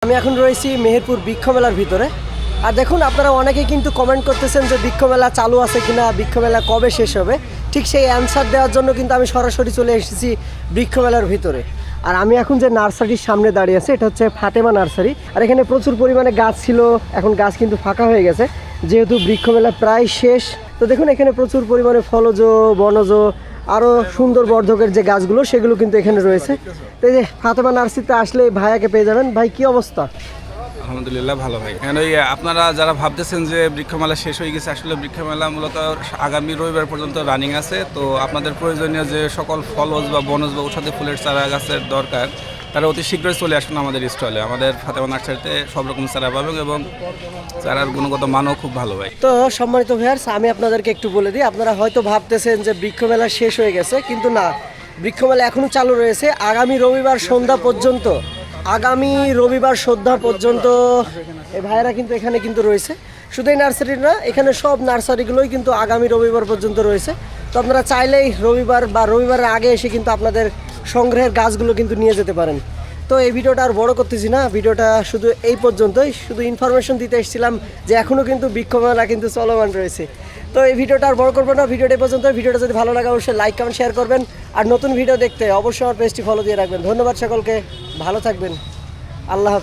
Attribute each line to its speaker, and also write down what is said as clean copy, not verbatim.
Speaker 1: আমি এখন রয়েছি মেহেরপুর বৃক্ষ মেলার ভিতরে। আর দেখুন, আপনারা অনেকেই কিন্তু কমেন্ট করতেছেন যে বৃক্ষ মেলা চালু আছে কিনা, বৃক্ষ মেলা কবে শেষ হবে। ঠিক সেই অ্যান্সার দেওয়ার জন্য কিন্তু আমি সরাসরি চলে এসেছি বৃক্ষ মেলার ভিতরে। আর আমি এখন যে নার্সারির সামনে দাঁড়িয়ে আছি, এটা হচ্ছে ফাতেমা নার্সারি। আর এখানে প্রচুর পরিমাণে গাছ ছিল, এখন গাছ কিন্তু ফাঁকা হয়ে গেছে যেহেতু বৃক্ষ মেলা প্রায় শেষ। তো দেখুন, এখানে প্রচুর পরিমাণে ফলজ, বনজ, আরও সুন্দর বর্ধকের যে গাছগুলো সেগুলো কিন্তু এখানে রয়েছে। তো এই যে ফাতেমা নার্সারিতে আসলে ভাইয়াকে পেয়ে যাবেন। ভাই, কি অবস্থা?
Speaker 2: আলহামদুলিল্লাহ ভালো ভাই। ওই আপনারা যারা ভাবতেছেন যে বৃক্ষমেলা শেষ হয়ে গেছে, আসলে বৃক্ষমেলা মূলত আগামী রবিবার পর্যন্ত রানিং আছে। তো আপনাদের প্রয়োজনীয় যে সকল ফলজ বা বনজ বা ঔষধি ফুলের চারা গাছের দরকার, তারা অতি শীঘ্রই চলে আসুন আমাদের স্টলে। আমাদের ফাতেমা নার্সারিতে সব রকম চারা পাবেন এবং চারার গুণগত মানও খুব ভালো ভাই।
Speaker 1: তো সম্মানিত ভিউয়ার্স, আমি আপনাদেরকে একটু বলে দিই। আপনারা হয়তো ভাবতেছেন যে বৃক্ষমেলা শেষ হয়ে গেছে, কিন্তু না, বৃক্ষমেলা এখনও চালু রয়েছে আগামী রবিবার সন্ধ্যা পর্যন্ত। আগামী রবিবার সন্ধ্যা পর্যন্ত এই ভাইয়েরা কিন্তু এখানে কিন্তু রয়েছে। শুধু এই নার্সারি না, এখানে সব নার্সারিগুলোই কিন্তু আগামী রবিবার পর্যন্ত রয়েছে। তো আপনারা চাইলেই রবিবার বা রবিবারের আগে এসে কিন্তু আপনাদের সংগ্রহের গাছগুলো কিন্তু নিয়ে যেতে পারেন। তো এই ভিডিওটা আর বড় করতেছি না, ভিডিওটা শুধু এই পর্যন্তই। শুধু ইনফরমেশন দিতে এসেছিলাম যে এখনও কিন্তু বৃক্ষমেলা কিন্তু চলমান রয়েছে। তো এই ভিডিওটা আর বড় করবো না, ভিডিওটা এই পর্যন্ত। ভিডিওটা যদি ভালো লাগে অবশ্যই লাইক, কমেন্ট, শেয়ার করবেন। আর নতুন ভিডিও দেখতে অবশ্যই আমার পেজটি ফলো দিয়ে রাখবেন। ধন্যবাদ সকলকে, ভালো থাকবেন, আল্লাহ হাফেজ।